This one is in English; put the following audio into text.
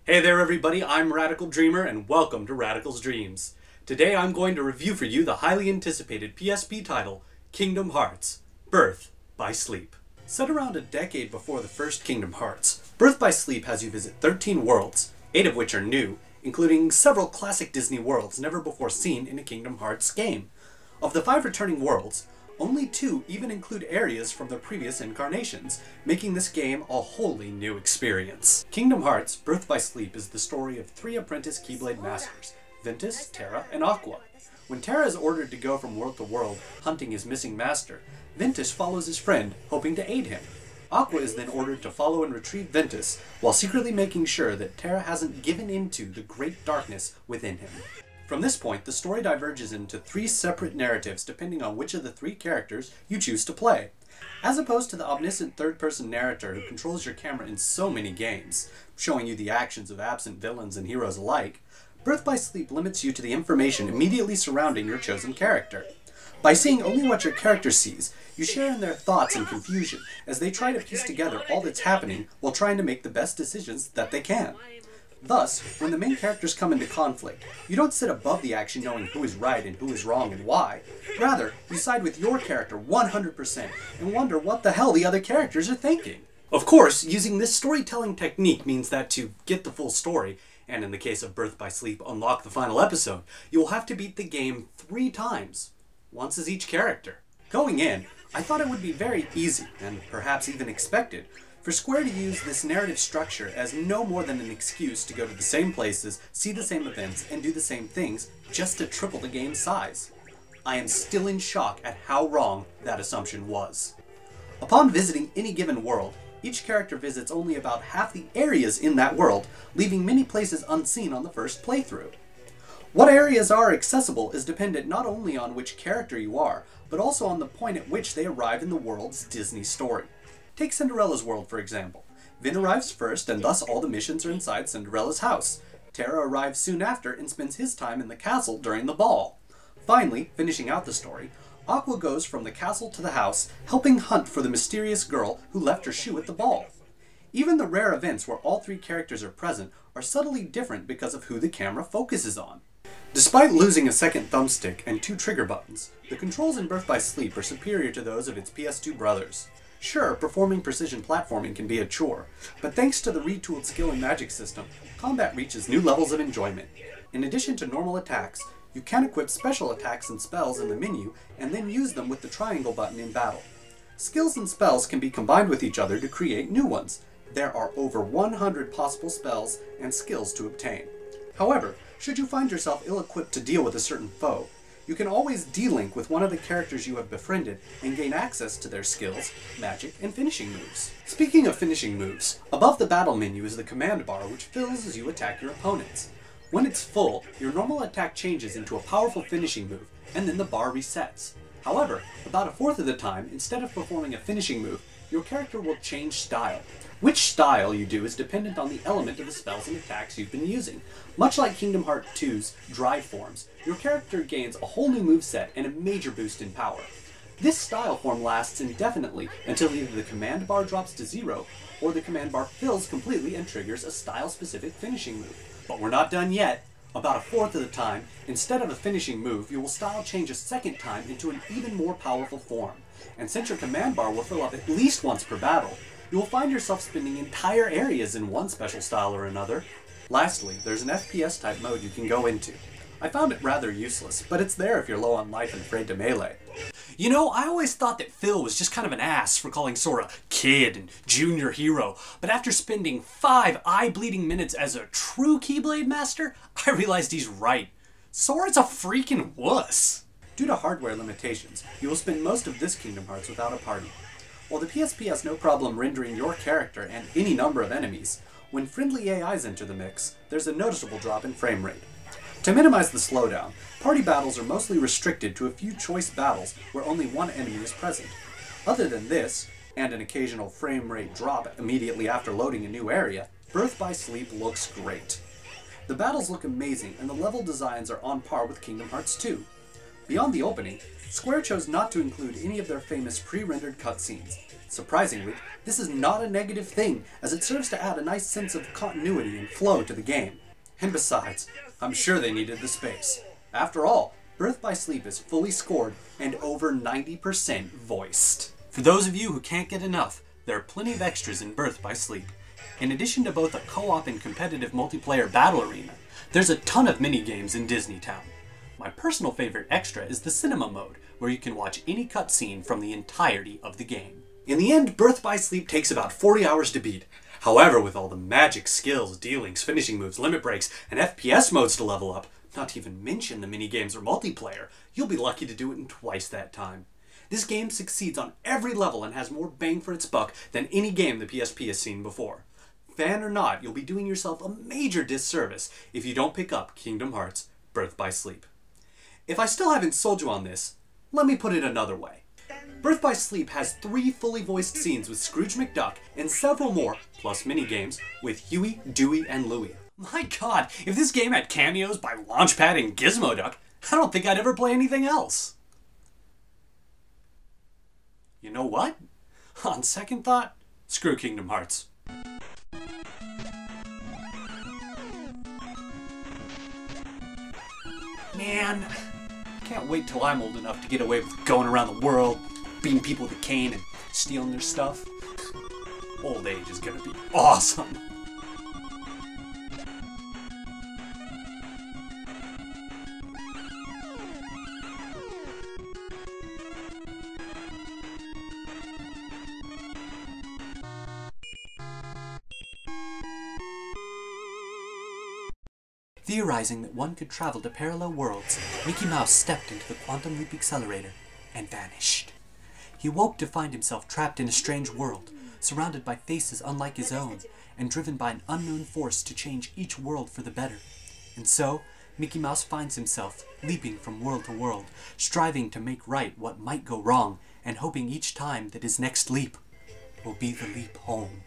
Hey there everybody, I'm Radical Dreamer and welcome to Radical's Dreams. Today I'm going to review for you the highly anticipated PSP title, Kingdom Hearts: Birth by Sleep. Set around a decade before the first Kingdom Hearts, Birth by Sleep has you visit 13 worlds, 8 of which are new, including several classic Disney worlds never before seen in a Kingdom Hearts game. Of the 5 returning worlds, only 2 even include areas from the previous incarnations, making this game a wholly new experience. Kingdom Hearts: Birth by Sleep is the story of 3 apprentice Keyblade masters, Ventus, Terra, and Aqua. When Terra is ordered to go from world to world, hunting his missing master, Ventus follows his friend, hoping to aid him. Aqua is then ordered to follow and retrieve Ventus, while secretly making sure that Terra hasn't given into the great darkness within him. From this point, the story diverges into 3 separate narratives depending on which of the 3 characters you choose to play. As opposed to the omniscient third-person narrator who controls your camera in so many games, showing you the actions of absent villains and heroes alike, Birth by Sleep limits you to the information immediately surrounding your chosen character. By seeing only what your character sees, you share in their thoughts and confusion as they try to piece together all that's happening while trying to make the best decisions that they can. Thus, when the main characters come into conflict, you don't sit above the action knowing who is right and who is wrong and why. Rather, you side with your character 100% and wonder what the hell the other characters are thinking. Of course, using this storytelling technique means that to get the full story, and in the case of Birth by Sleep, unlock the final episode, you will have to beat the game 3 times. Once as each character. Going in, I thought it would be very easy, and perhaps even expected, for Square to use this narrative structure as no more than an excuse to go to the same places, see the same events, and do the same things, just to triple the game's size. I am still in shock at how wrong that assumption was. Upon visiting any given world, each character visits only about half the areas in that world, leaving many places unseen on the first playthrough. What areas are accessible is dependent not only on which character you are, but also on the point at which they arrive in the world's Disney story. Take Cinderella's world, for example. Vin arrives first, and thus all the missions are inside Cinderella's house. Terra arrives soon after and spends his time in the castle during the ball. Finally, finishing out the story, Aqua goes from the castle to the house, helping hunt for the mysterious girl who left her shoe at the ball. Even the rare events where all 3 characters are present are subtly different because of who the camera focuses on. Despite losing a second thumbstick and 2 trigger buttons, the controls in Birth by Sleep are superior to those of its PS2 brothers. Sure, performing precision platforming can be a chore, but thanks to the retooled skill and magic system, combat reaches new levels of enjoyment. In addition to normal attacks, you can equip special attacks and spells in the menu and then use them with the triangle button in battle. Skills and spells can be combined with each other to create new ones. There are over 100 possible spells and skills to obtain. However, should you find yourself ill-equipped to deal with a certain foe, you can always de-link with one of the characters you have befriended and gain access to their skills, magic, and finishing moves. Speaking of finishing moves, above the battle menu is the command bar which fills as you attack your opponents. When it's full, your normal attack changes into a powerful finishing move, and then the bar resets. However, about a fourth of the time, instead of performing a finishing move, your character will change style. Which style you do is dependent on the element of the spells and attacks you've been using. Much like Kingdom Hearts 2's Drive Forms, your character gains a whole new moveset and a major boost in power. This style form lasts indefinitely until either the command bar drops to 0, or the command bar fills completely and triggers a style-specific finishing move. But we're not done yet. About a fourth of the time, instead of a finishing move, you will style change a second time into an even more powerful form. And since your command bar will fill up at least once per battle, you will find yourself spending entire areas in one special style or another. Lastly, there's an FPS type mode you can go into. I found it rather useless, but it's there if you're low on life and afraid to melee. You know, I always thought that Phil was just kind of an ass for calling Sora Kid and Junior Hero, but after spending 5 eye-bleeding minutes as a true Keyblade Master, I realized he's right. Sora's a freaking wuss. Due to hardware limitations, you will spend most of this Kingdom Hearts without a party. While the PSP has no problem rendering your character and any number of enemies, when friendly AIs enter the mix, there's a noticeable drop in frame rate. To minimize the slowdown, party battles are mostly restricted to a few choice battles where only one enemy is present. Other than this, and an occasional frame rate drop immediately after loading a new area, Birth by Sleep looks great. The battles look amazing and the level designs are on par with Kingdom Hearts 2. Beyond the opening, Square chose not to include any of their famous pre-rendered cutscenes. Surprisingly, this is not a negative thing, as it serves to add a nice sense of continuity and flow to the game. And besides, I'm sure they needed the space. After all, Birth by Sleep is fully scored and over 90% voiced. For those of you who can't get enough, there are plenty of extras in Birth by Sleep. In addition to both a co-op and competitive multiplayer battle arena, there's a ton of mini-games in Disneytown. My personal favorite extra is the cinema mode, where you can watch any cutscene from the entirety of the game. In the end, Birth by Sleep takes about 40 hours to beat. However, with all the magic, skills, dealings, finishing moves, limit breaks, and FPS modes to level up, not to even mention the mini-games or multiplayer, you'll be lucky to do it in twice that time. This game succeeds on every level and has more bang for its buck than any game the PSP has seen before. Fan or not, you'll be doing yourself a major disservice if you don't pick up Kingdom Hearts Birth by Sleep. If I still haven't sold you on this, let me put it another way. Birth by Sleep has 3 fully voiced scenes with Scrooge McDuck and several more, plus mini-games, with Huey, Dewey, and Louie. My god, if this game had cameos by Launchpad and Gizmoduck, I don't think I'd ever play anything else. You know what? On second thought, screw Kingdom Hearts. Man, I can't wait till I'm old enough to get away with going around the world, beating people with a cane and stealing their stuff. Old age is gonna be awesome. Theorizing that one could travel to parallel worlds, Mickey Mouse stepped into the quantum leap accelerator and vanished. He woke to find himself trapped in a strange world, surrounded by faces unlike his own, and driven by an unknown force to change each world for the better. And so, Mickey Mouse finds himself leaping from world to world, striving to make right what might go wrong, and hoping each time that his next leap will be the leap home.